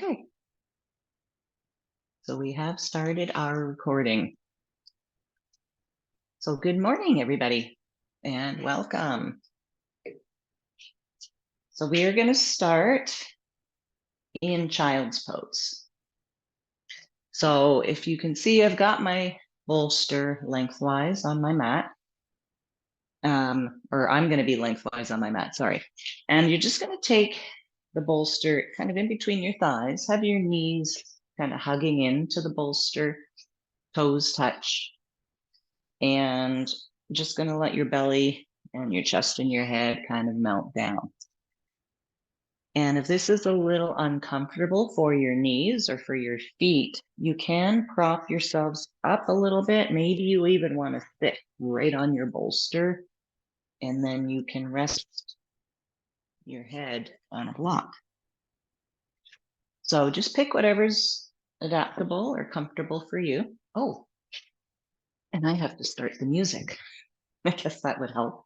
Okay, so we have started our recording. So good morning, everybody, and welcome. So we are going to start in child's pose. So if you can see, I've got my bolster lengthwise on my mat. Or I'm going to be lengthwise on my mat, sorry. And you're just going to take the bolster kind of in between your thighs, have your knees kind of hugging into the bolster, toes touch, and just going to let your belly and your chest and your head kind of melt down. And if this is a little uncomfortable for your knees or for your feet, you can prop yourselves up a little bit. Maybe you even want to sit right on your bolster, and then you can rest your head on a block. So just pick whatever's adaptable or comfortable for you. Oh, and I have to start the music. I guess that would help.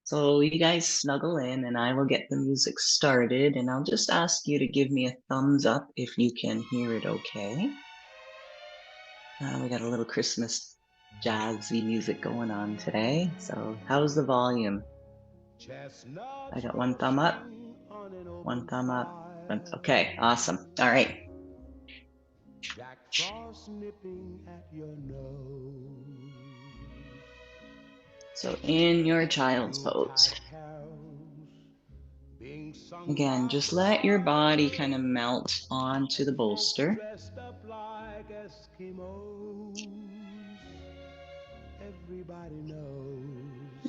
So you guys snuggle in and I will get the music started, and I'll just ask you to give me a thumbs up if you can hear it okay. We got a little Christmas jazzy music going on today. So how's the volume? I got one thumb up, one thumb up. Okay, awesome. All right. Jack Frost nipping at your nose. So in your child's pose. Again, just let your body kind of melt onto the bolster. Dressed up like Eskimos. Everybody knows.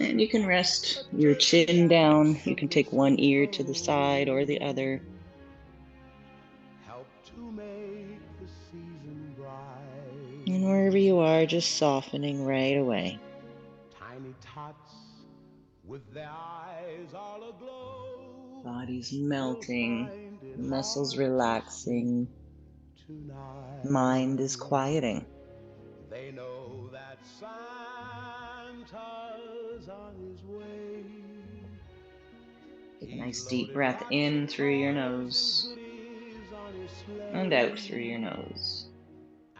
And you can rest your chin down. You can take one ear to the side or the other. Help to make the season bright. And wherever you are, just softening right away. Tiny tots with their eyes all aglow. Body's melting, muscles relaxing, Tonight. mind is quieting. They know that Santa's on his way. Take a nice deep breath in through your nose and out through your nose.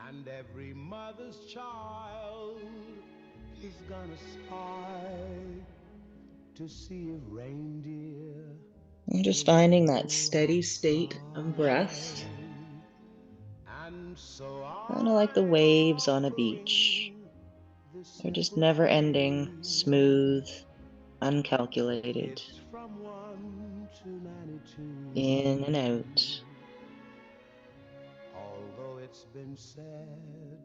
And every mother's child is gonna spy to see if reindeer. And just finding that steady state of breath, And so kind of like the waves on a beach. They're just never ending, smooth, uncalculated, from 1 to 92. in and out. Although it's been said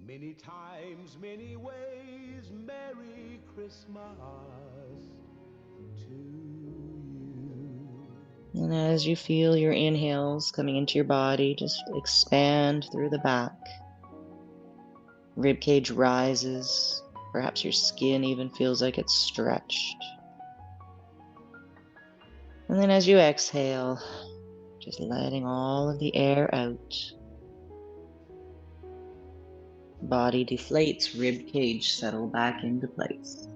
many times, many ways, Merry Christmas to you. And as you feel your inhales coming into your body, just expand through the back. Ribcage rises. Perhaps your skin even feels like it's stretched. And then as you exhale, just letting all of the air out. Body deflates, ribcage settle back into place.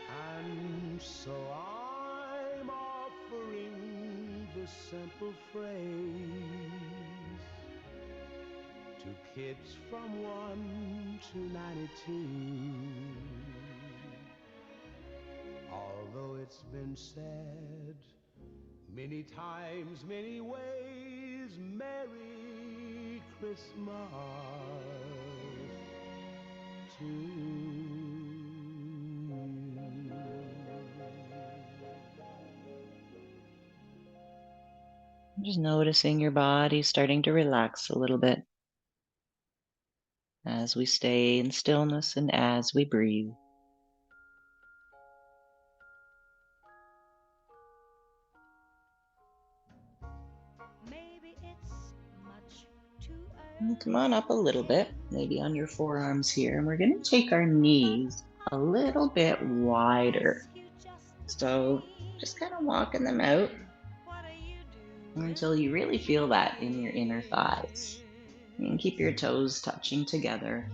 And so I'm offering the simple phrase to kids from 1 to 92. Although it's been said many times, many ways, Merry Christmas to you. Just noticing your body starting to relax a little bit as we stay in stillness and as we breathe. And come on up a little bit, maybe on your forearms here, and we're going to take our knees a little bit wider. So just kind of walking them out until you really feel that in your inner thighs. You can keep your toes touching together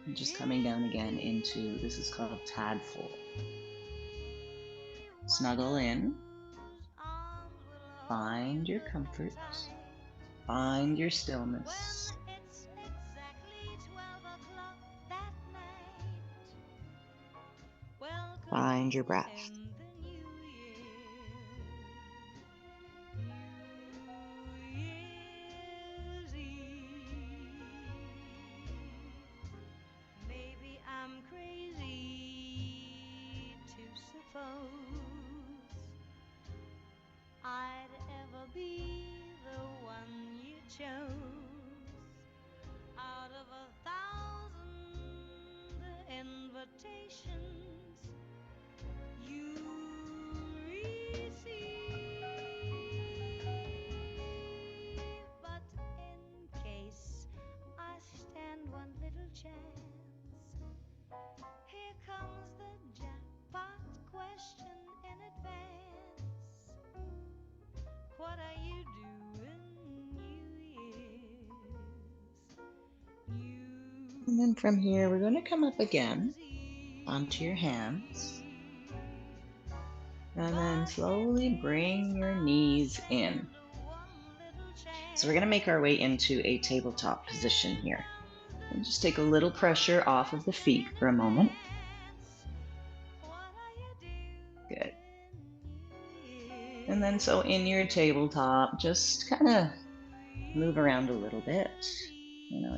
and just coming down again into, this is called tadpole. Snuggle in. Find your comfort. Find your stillness. Well, it's exactly 12 o'clock that night. Welcome Find your breath. in the new year, New Year's Eve. Maybe I'm crazy to suppose I'd ever be the one you chose out of 1,000 invitations you receive. But in case I stand one little chance, here comes the jackpot question in advance. What are you doing New Year's? And then from here, we're going to come up New again Year's Eve. onto your hands. And then slowly bring your knees in. So we're going to make our way into a tabletop position here. And just take a little pressure off of the feet for a moment. Good. And then so in your tabletop, just kind of move around a little bit.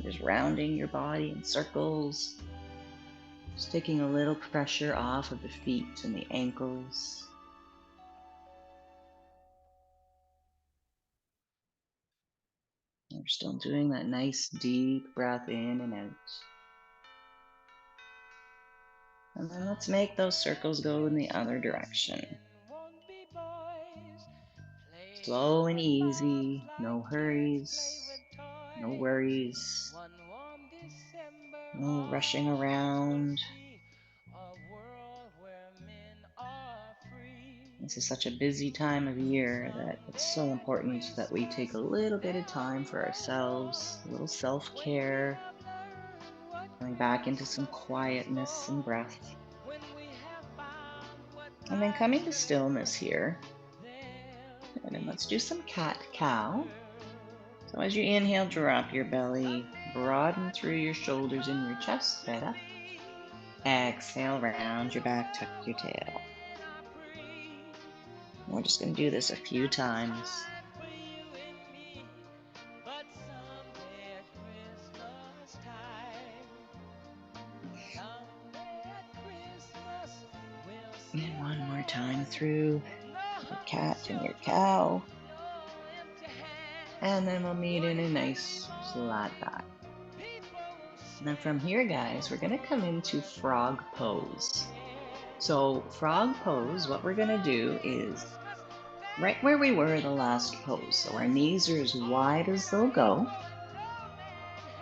Just rounding your body in circles. Just taking a little pressure off of the feet and the ankles. We're still doing that nice deep breath in and out. And then let's make those circles go in the other direction. Slow and easy, no hurries, no worries, no rushing around. This is such a busy time of year that it's so important that we take a little bit of time for ourselves, a little self-care, going back into some quietness and breath. And then coming to stillness here. And then let's do some cat-cow. So as you inhale, drop your belly, broaden through your shoulders and your chest, better. Exhale, round your back, tuck your tail. We're just going to do this a few times. And one more time through your cat and your cow. And then we'll meet in a nice flat back. And then from here, guys, we're going to come into frog pose. So frog pose, what we're going to do is right where we were the last pose. So our knees are as wide as they'll go.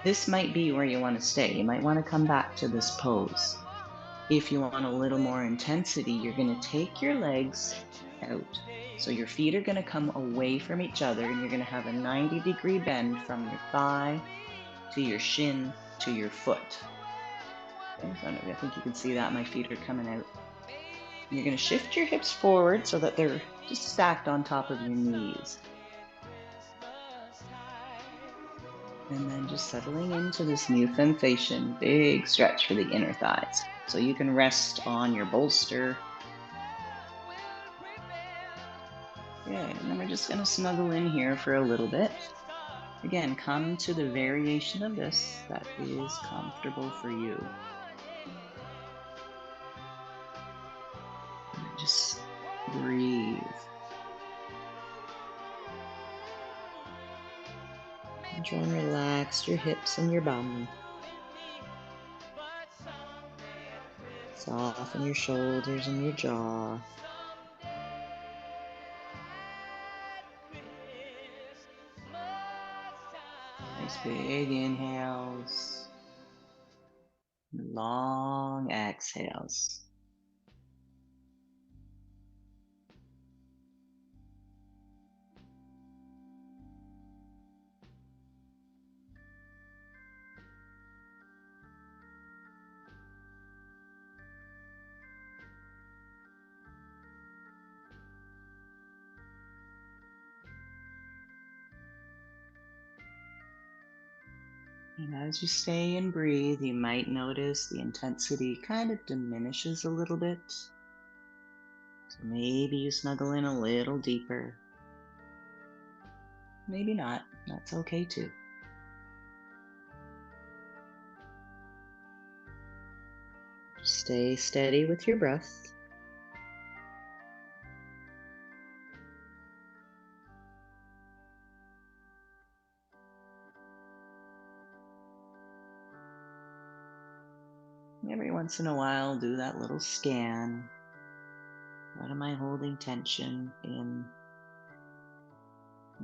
This might be where you want to stay. You might want to come back to this pose. If you want a little more intensity, you're going to take your legs out. So your feet are going to come away from each other and you're going to have a 90-degree bend from your thigh to your shin to your foot. Okay, so I think you can see that my feet are coming out. You're going to shift your hips forward so that they're just stacked on top of your knees. And then just settling into this new sensation, big stretch for the inner thighs. So you can rest on your bolster. Good, and then we're just going to snuggle in here for a little bit. Again, come to the variation of this that is comfortable for you. And just breathe. And try and relax your hips and your bum. Soften your shoulders and your jaw. Nice big inhales. Long exhales. And as you stay and breathe, you might notice the intensity kind of diminishes a little bit. So maybe you snuggle in a little deeper. Maybe not. That's okay too. Stay steady with your breath. Every once in a while, do that little scan. What am I holding tension in?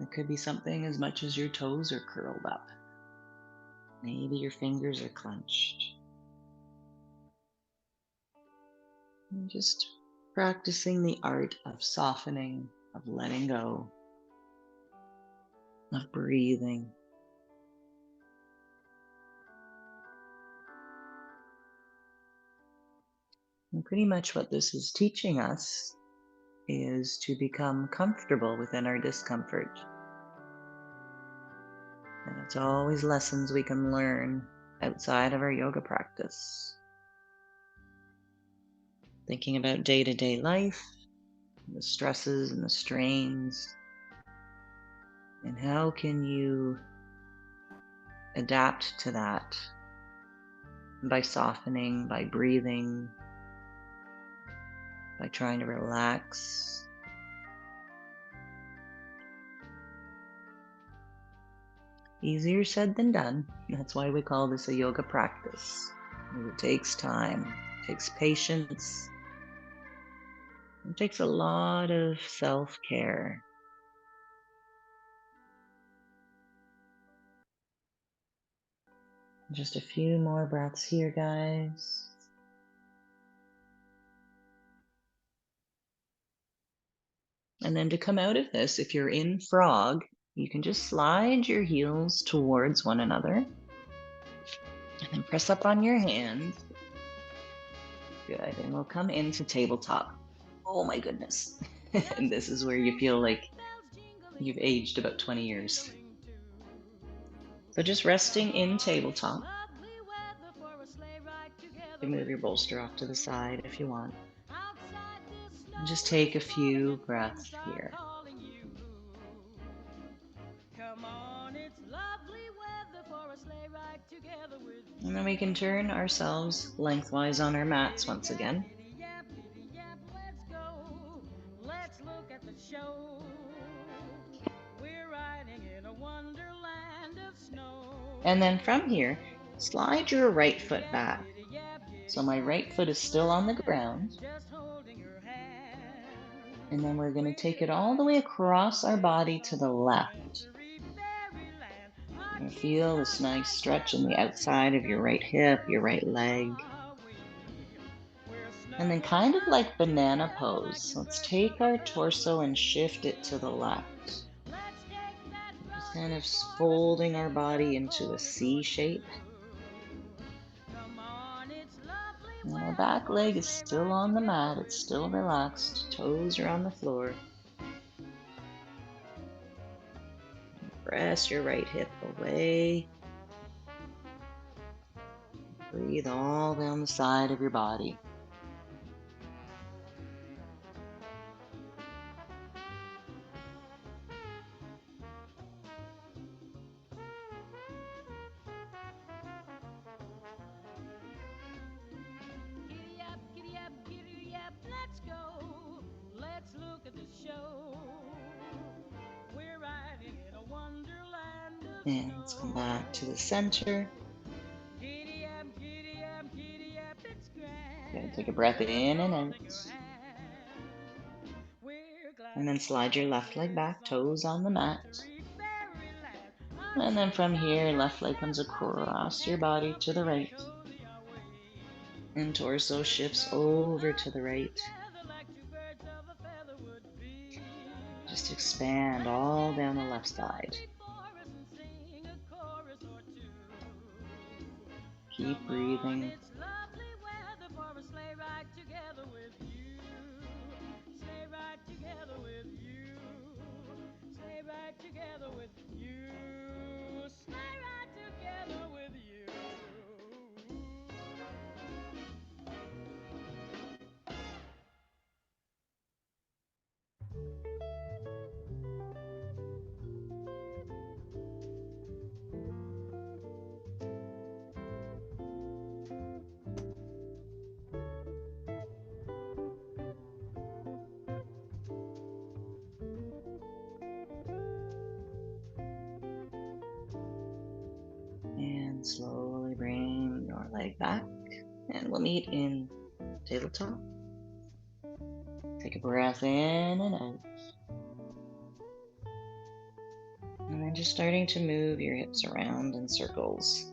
It could be something as much as your toes are curled up. Maybe your fingers are clenched. And just practicing the art of softening, of letting go, of breathing. And pretty much what this is teaching us is to become comfortable within our discomfort. And it's always lessons we can learn outside of our yoga practice. Thinking about day-to-day life, the stresses and the strains, and how can you adapt to that by softening, by breathing, by trying to relax. Easier said than done. That's why we call this a yoga practice. It takes time, it takes patience, it takes a lot of self-care. Just a few more breaths here, guys. And then to come out of this, if you're in frog, you can just slide your heels towards one another and then press up on your hands. Good. And we'll come into tabletop. Oh my goodness. And this is where you feel like you've aged about 20 years. So just resting in tabletop. You can move your bolster off to the side if you want. And just take a few breaths here. And then we can turn ourselves lengthwise on our mats once again. Let's look at the show. We're riding in a wonderland of snow. And then from here, slide your right foot back. So my right foot is still on the ground. And then we're going to take it all the way across our body to the left. You're going to feel this nice stretch in the outside of your right hip, your right leg. And then kind of like banana pose, let's take our torso and shift it to the left. Just kind of folding our body into a C shape. And our back leg is still on the mat, it's still relaxed, toes are on the floor. Press your right hip away. Breathe all down the side of your body. Giddy up, giddy up, let's go. Let's look at the show. We're riding in a wonderland of snow. And let's come back to the center. Giddy up, giddy up, giddy up, it's grand. Gonna take a breath in and out. And then slide your left leg back, toes on the mat. And then from here, left leg comes across your body to the right. And torso shifts over to the right. Just expand all down the left side. Keep breathing. Together with you, stay right together with side back, and we'll meet in tabletop. Take a breath in and out. And then just starting to move your hips around in circles.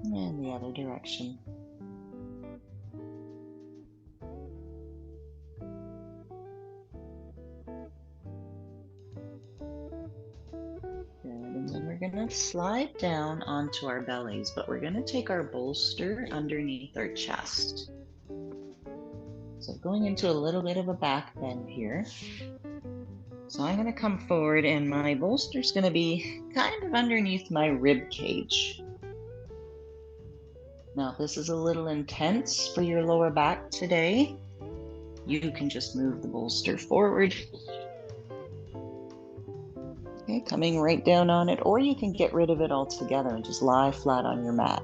And the other direction. Good. And then we're going to slide down onto our bellies, but we're going to take our bolster underneath our chest. So going into a little bit of a back bend here. So I'm going to come forward and my bolster's going to be kind of underneath my rib cage. Now, if this is a little intense for your lower back today, you can just move the bolster forward. Okay, coming right down on it, or you can get rid of it altogether and just lie flat on your mat.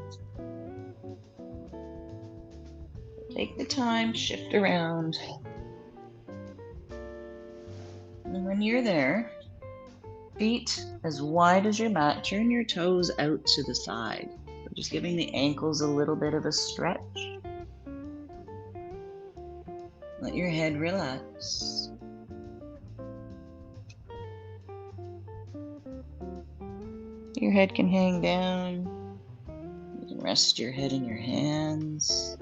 Take the time, shift around. And when you're there, feet as wide as your mat, turn your toes out to the side. So just giving the ankles a little bit of a stretch. Let your head relax. Your head can hang down. You can rest your head in your hands.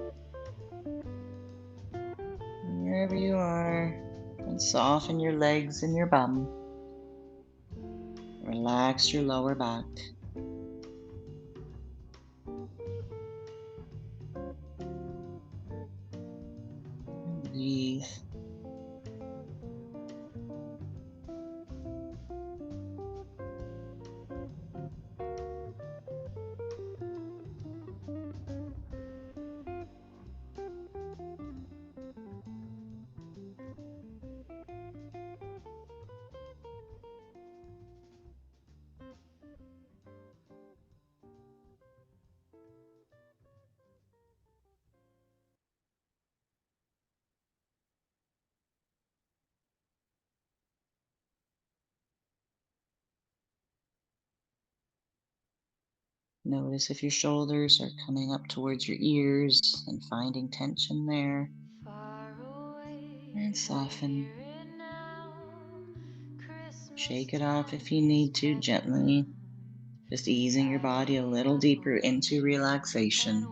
And wherever you are, and soften your legs and your bum. Relax your lower back. And breathe. Notice if your shoulders are coming up towards your ears and finding tension there. And soften. Shake it off if you need to gently. Just easing your body a little deeper into relaxation.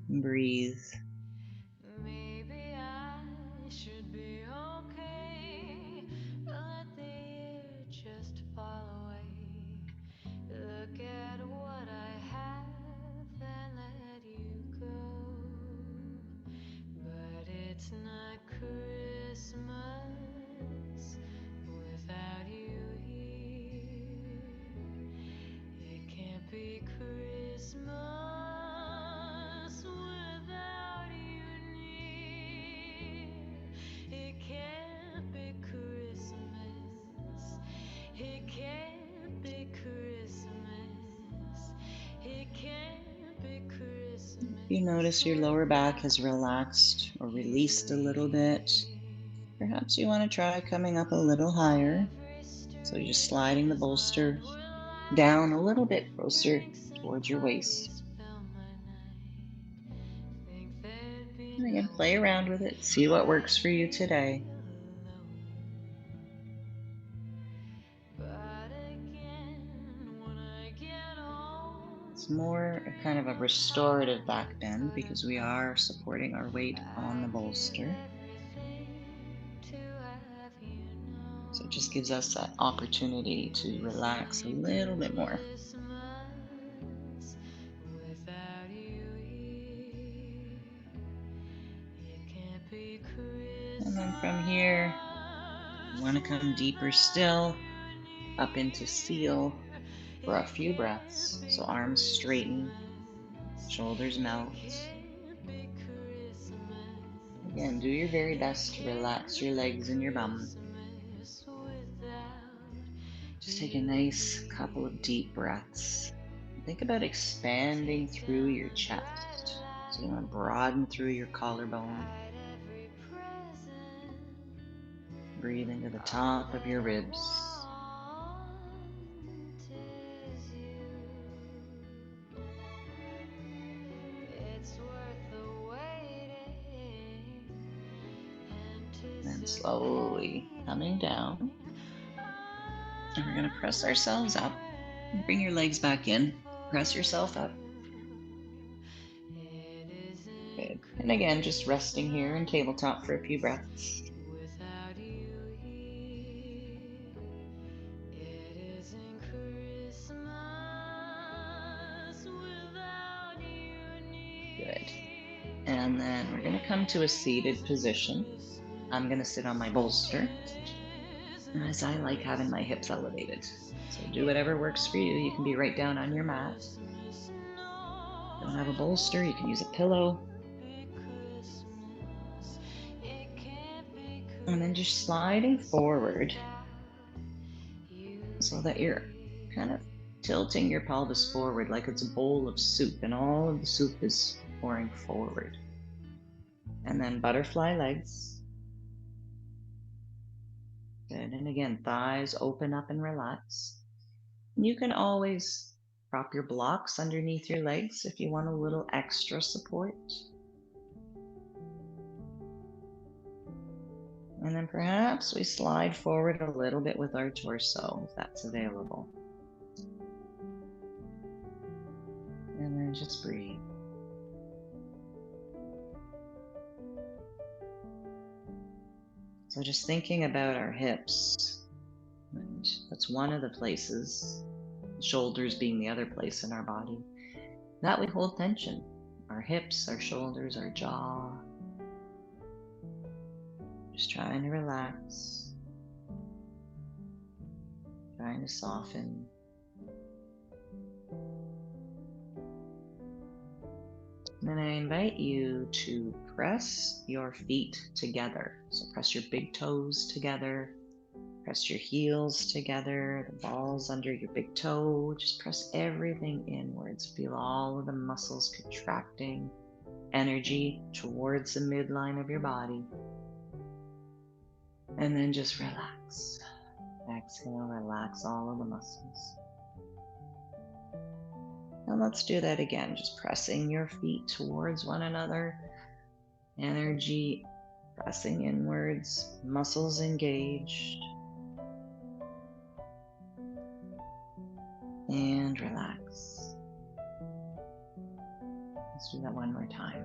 And breathe. Maybe I should be okay. Let the year just fall away. Look at what I have and let you go. But it's not Christmas without you here. It can't be Christmas without you near. It can't be Christmas. It can't be Christmas. It can't be Christmas. If you notice your lower back has relaxed or released a little bit, perhaps you want to try coming up a little higher. So you're just sliding the bolster down a little bit closer towards your waist. And again, play around with it. See what works for you today. It's more a kind of a restorative back bend because we are supporting our weight on the bolster. So it just gives us that opportunity to relax a little bit more. And then from here, you want to come deeper still, up into seal for a few breaths. So arms straighten, shoulders melt. Again, do your very best to relax your legs and your bum. Just take a nice couple of deep breaths. Think about expanding through your chest. So you want to broaden through your collarbone. Breathe into the top of your ribs. And slowly coming down. And we're going to press ourselves up. Bring your legs back in. Press yourself up. Good. And again, just resting here in tabletop for a few breaths. Good. And then we're going to come to a seated position. I'm going to sit on my bolster, as I like having my hips elevated. So do whatever works for you. You can be right down on your mat. If you don't have a bolster, you can use a pillow. And then just sliding forward so that you're kind of tilting your pelvis forward like it's a bowl of soup, and all of the soup is pouring forward. And then butterfly legs. Good. And again, thighs open up and relax. You can always prop your blocks underneath your legs if you want a little extra support. And then perhaps we slide forward a little bit with our torso, if that's available. And then just breathe. So just thinking about our hips, and that's one of the places, shoulders being the other place in our body, that we hold tension. Our hips, our shoulders, our jaw. Just trying to relax, trying to soften. And then I invite you to press your feet together. So press your big toes together, press your heels together, the balls under your big toe. Just press everything inwards. Feel all of the muscles contracting, energy towards the midline of your body. And then just relax. Exhale, relax all of the muscles. And let's do that again, just pressing your feet towards one another. Energy pressing inwards, muscles engaged. And relax. Let's do that one more time.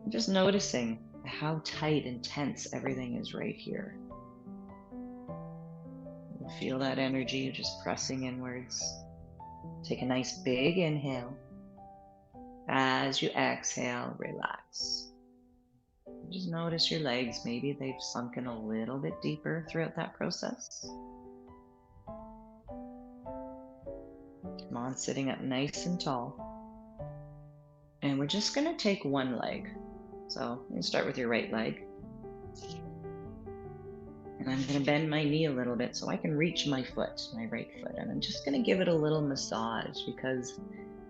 Just noticing how tight and tense everything is right here. You feel that energy just pressing inwards. Take a nice big inhale. As you exhale, relax. Just notice your legs. Maybe they've sunken a little bit deeper throughout that process. Come on, sitting up nice and tall. And we're just going to take one leg. So you start with your right leg. And I'm going to bend my knee a little bit so I can reach my foot, my right foot. And I'm just going to give it a little massage because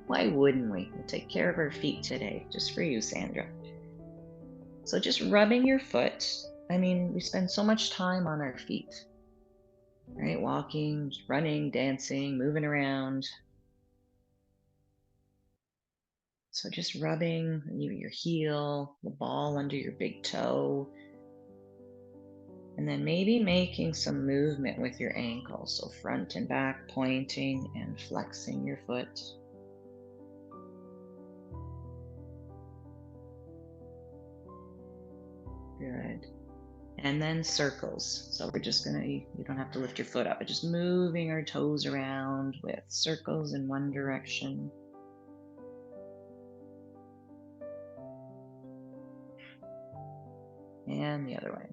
why wouldn't we? We'll take care of our feet today, just for you, Sandra. So just rubbing your foot. I mean, we spend so much time on our feet, right? Walking, running, dancing, moving around. So just rubbing your heel, the ball under your big toe, and then maybe making some movement with your ankle. So front and back, pointing and flexing your foot. Good. And then circles. So we're just you don't have to lift your foot up, but just moving our toes around with circles in one direction. And the other way.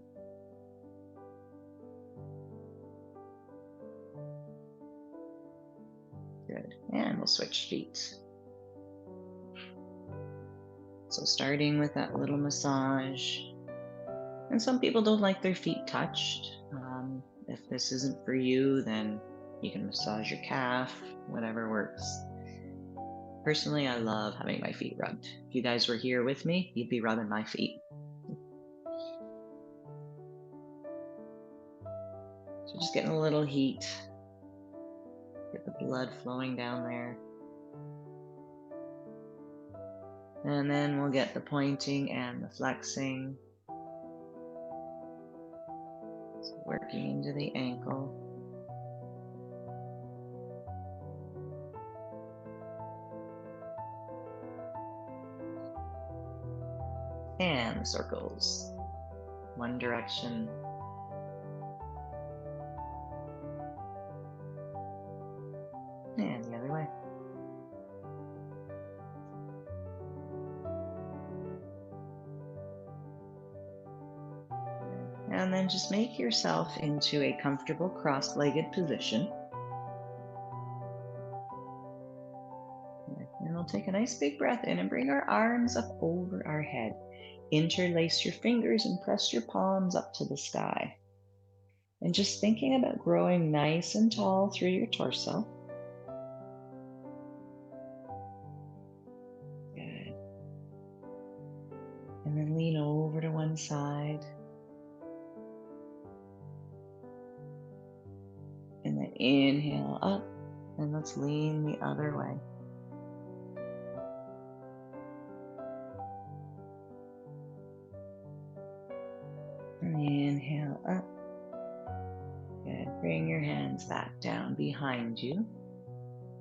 Good. And we'll switch feet. So starting with that little massage. And some people don't like their feet touched. If this isn't for you, then you can massage your calf, whatever works. Personally, I love having my feet rubbed. If you guys were here with me, you'd be rubbing my feet. So just getting a little heat. Get the blood flowing down there. And then we'll get the pointing and the flexing. So working into the ankle. And the circles. One direction. And the other way. And then just make yourself into a comfortable cross-legged position. And we'll take a nice big breath in and bring our arms up over our head. Interlace your fingers and press your palms up to the sky. And just thinking about growing nice and tall through your torso. Good. And then lean over to one side. And then inhale up, and let's lean the other way. And inhale up. Good. Bring your hands back down behind you.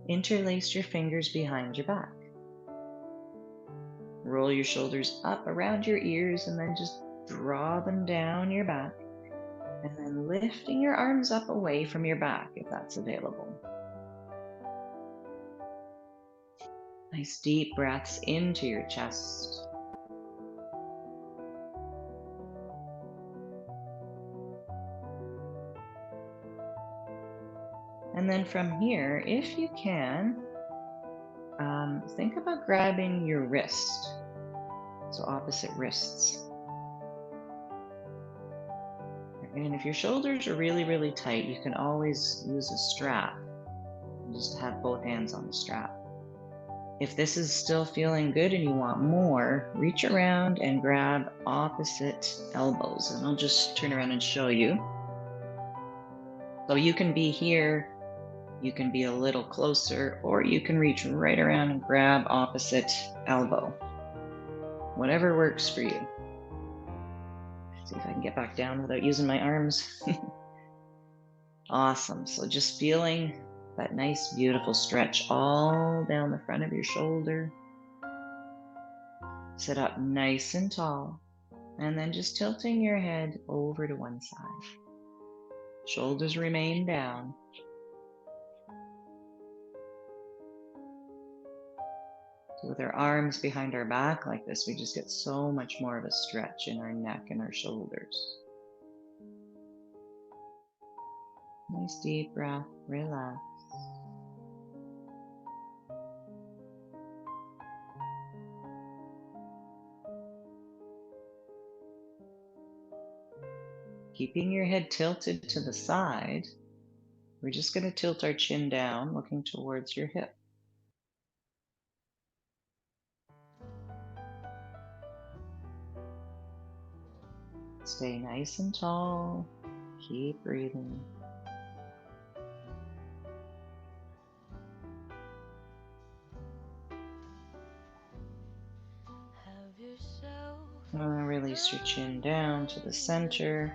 Interlace your fingers behind your back. Roll your shoulders up around your ears and then just draw them down your back. And then lifting your arms up away from your back if that's available. Nice deep breaths into your chest. And then from here, if you can, think about grabbing your wrist. So opposite wrists. And if your shoulders are really, really tight, you can always use a strap. Just have both hands on the strap. If this is still feeling good and you want more, reach around and grab opposite elbows. And I'll just turn around and show you. So you can be here, you can be a little closer, or you can reach right around and grab opposite elbow. Whatever works for you. See if I can get back down without using my arms. Awesome. So just feeling that nice, beautiful stretch all down the front of your shoulder. Sit up nice and tall. And then just tilting your head over to one side. Shoulders remain down. So with our arms behind our back like this, we just get so much more of a stretch in our neck and our shoulders. Nice deep breath, relax. Keeping your head tilted to the side, we're just going to tilt our chin down, looking towards your hip. Stay nice and tall. Keep breathing. Release your chin down to the center.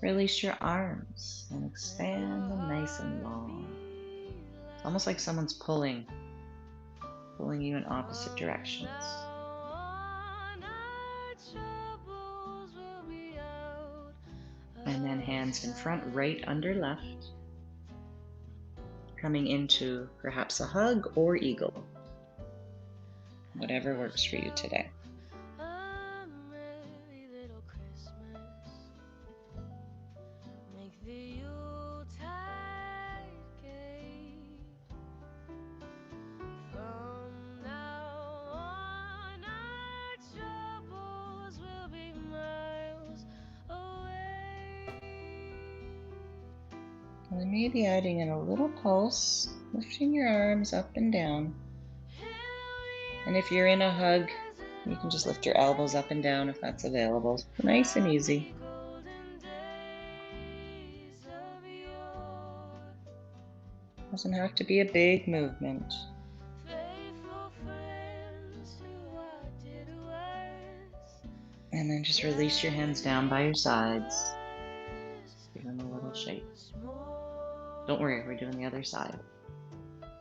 Release your arms and expand them nice and long. It's almost like someone's pulling you in opposite directions. And then hands in front, right under left. Coming into perhaps a hug or eagle. Whatever works for you today. And then maybe adding in a little pulse, lifting your arms up and down. And if you're in a hug, you can just lift your elbows up and down if that's available. Nice and easy. Doesn't have to be a big movement. Faithful friends who I did worse. And then just release your hands down by your sides. Just give them a little shake. Don't worry, we're doing the other side.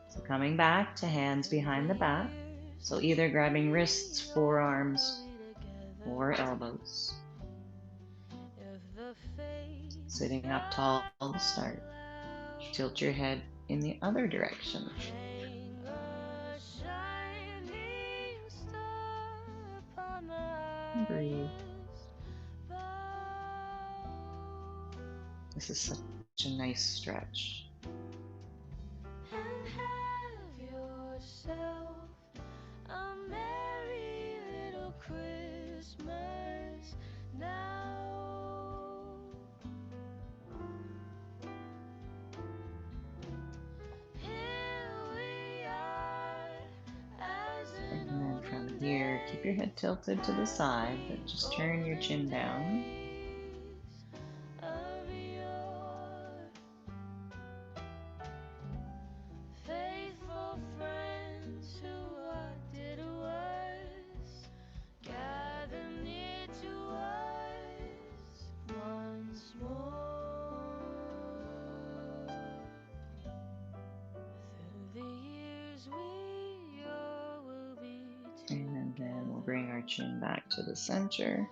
So coming back to hands behind the back. So either grabbing wrists, forearms, or elbows. Sitting up tall to start. Tilt your head in the other direction. Breathe. This is such a nice stretch. And have yourself a merry little Christmas now. Here we are, as in And then from here, keep your head tilted to the side, but just turn your chin down. of yore. Faithful friends who I did worse, gather near to us once more. Through the years we all will be And then we'll bring our chin back to the center.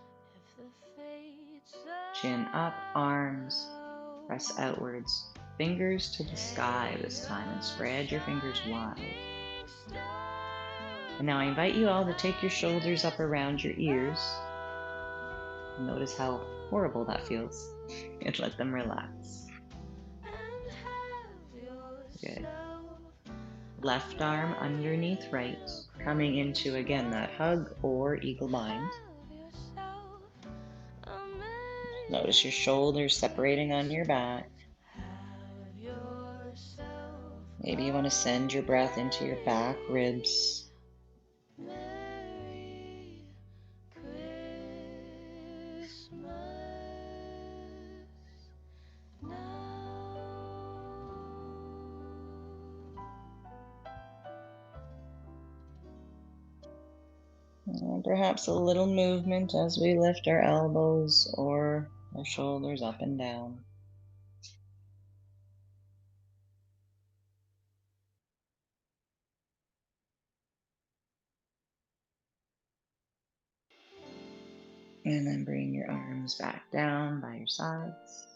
if the fates Chin up, arms, press outwards. Fingers to the sky this time and spread your fingers wide. And now I invite you all to take your shoulders up around your ears. Notice how horrible that feels and let them relax. Good. Left arm underneath right, coming into again that hug or eagle bind. Notice your shoulders separating on your back. Maybe you want to send your breath into your back ribs. Merry Christmas now. And perhaps a little movement as we lift our elbows or our shoulders up and down. And then bring your arms back down by your sides.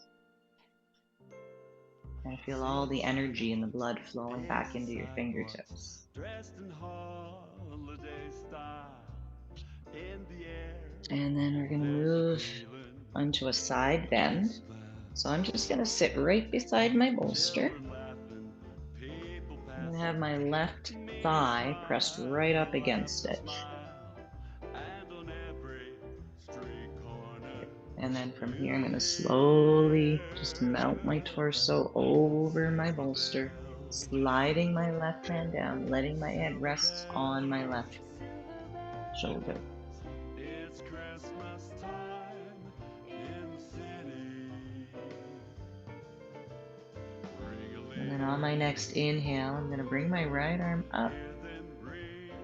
And feel all the energy and the blood flowing back into your fingertips. Dressed in holiday style, in the air. And then we're going to move onto a side bend. So I'm just going to sit right beside my bolster. I'm going to have my left thigh pressed right up against it. And then from here, I'm going to slowly just mount my torso over my bolster, sliding my left hand down, letting my head rest on my left shoulder. It's Christmas time in the city. And then on my next inhale, I'm going to bring my right arm up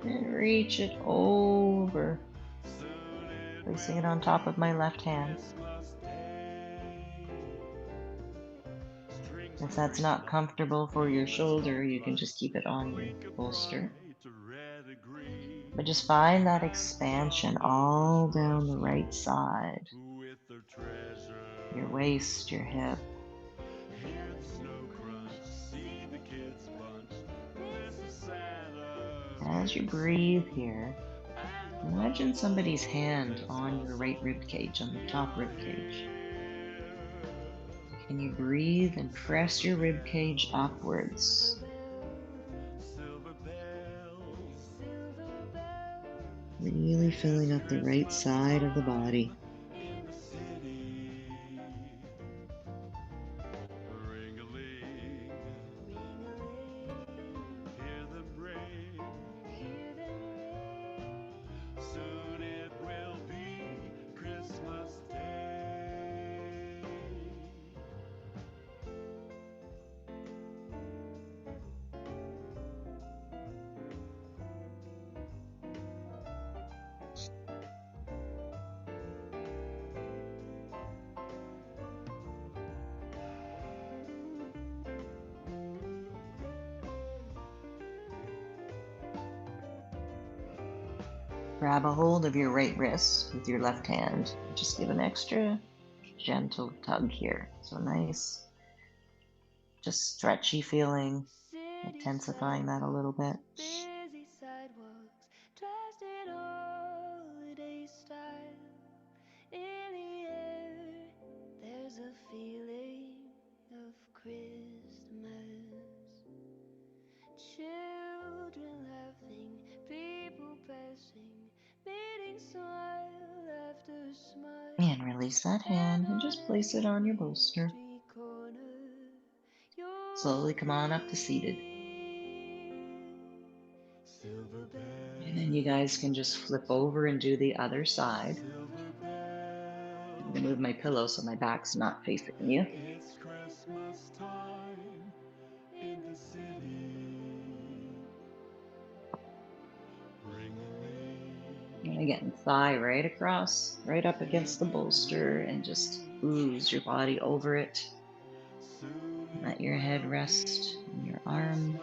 and reach it over, placing it on top of my left hand. If that's not comfortable for your shoulder, you can just keep it on your bolster. But just find that expansion all down the right side, your waist, your hip. As you breathe here, imagine somebody's hand on your right rib cage, on the top rib cage. Can you breathe and press your rib cage upwards? Really filling up the right side of the body. Grab a hold of your right wrist with your left hand. Just give an extra gentle tug here. So nice, just stretchy feeling, intensifying that a little bit. Busy sidewalks, dressed in holiday style. In the air, there's a feeling of Christmas. Children laughing, people passing, meeting smile after smile. And release that hand and just place it on your bolster. Slowly come on up to seated. And then you guys can just flip over and do the other side. I'm going to move my pillow so my back's not facing you. It's Christmas time in the city. And again, thigh right across, right up against the bolster, and just ooze your body over it. Let your head rest on your arm.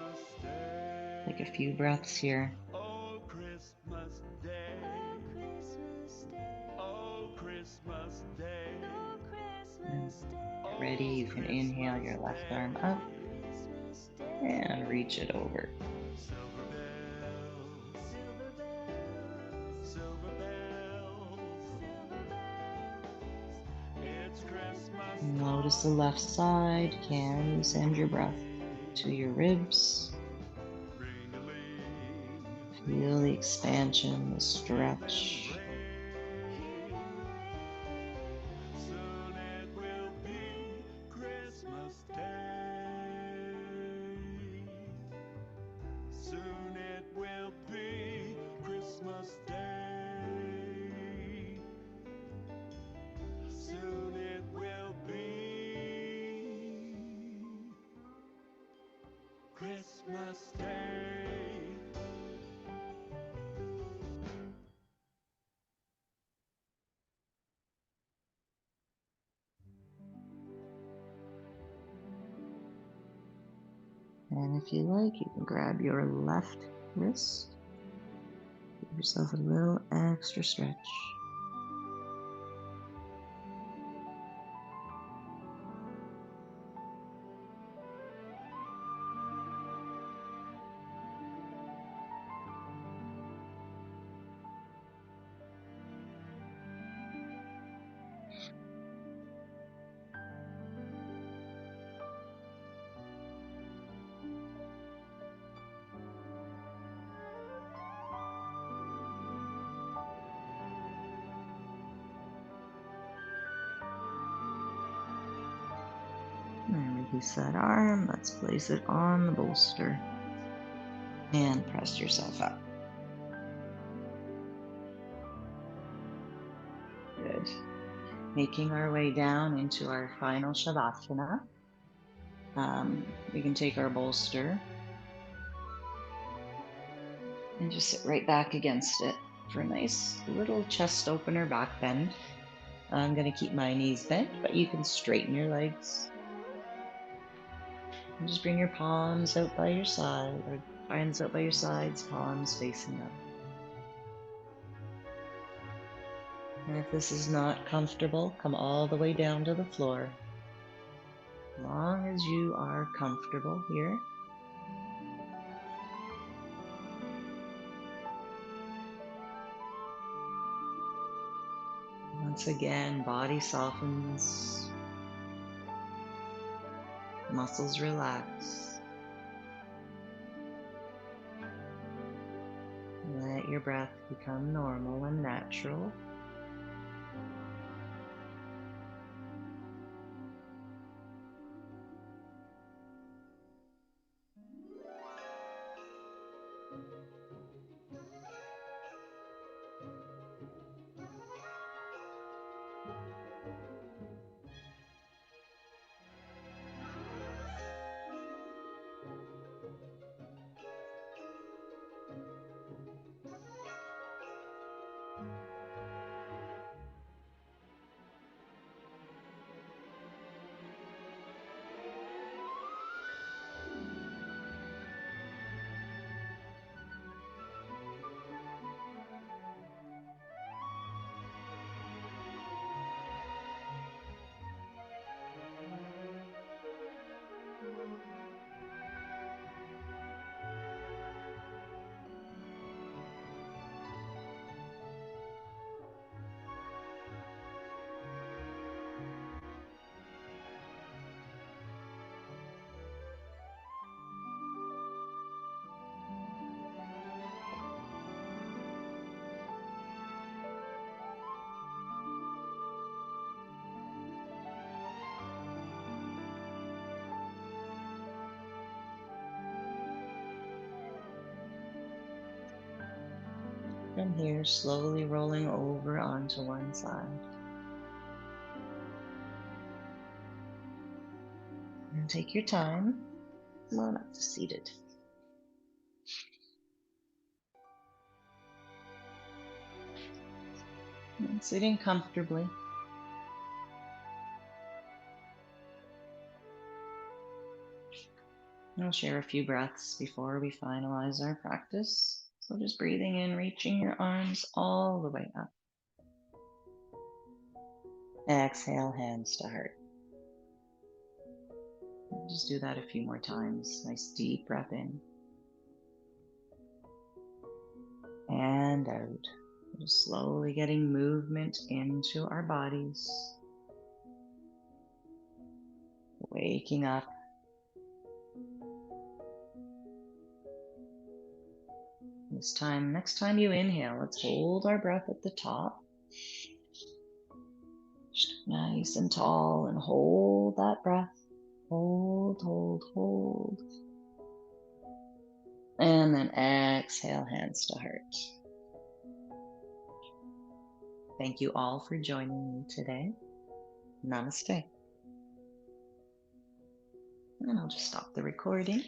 Take a few breaths here. Oh, Christmas Day. Oh, Christmas Day. Oh, Christmas Day. Oh, Christmas Day. Ready, you can inhale your left arm up Christmas Day. and reach it over. Silver bells. Silver bells. Silver bells. Silver bells. It's Christmas Notice the left side. Can you send your breath to your ribs? ring-a-ling. Feel the expansion, the stretch. Soon it will be Christmas Day. Soon it will be Christmas Day. Soon it will be Christmas Day. And if you like, you can grab your left wrist. Give yourself a little extra stretch. And release that arm. Let's place it on the bolster. And press yourself up. Good. Making our way down into our final Shavasana. We can take our bolster and just sit right back against it for a nice little chest opener back bend. I'm going to keep my knees bent, but you can straighten your legs. And just bring your palms out by your side, or hands out by your sides, palms facing up. And if this is not comfortable, come all the way down to the floor. As long as you are comfortable here. Once again, body softens, muscles relax. Let your breath become normal and natural. From here, slowly rolling over onto one side. And take your time. Come on up to seated. And sitting comfortably. I'll share a few breaths before we finalize our practice. So just breathing in, reaching your arms all the way up. Exhale, hands to heart. Just do that a few more times. Nice deep breath in. And out. Just slowly getting movement into our bodies. Waking up. Next time you inhale, let's hold our breath at the top. Just nice and tall, and hold that breath. Hold, hold, hold. And then exhale, hands to heart. Thank you all for joining me today. Namaste. And I'll just stop the recording.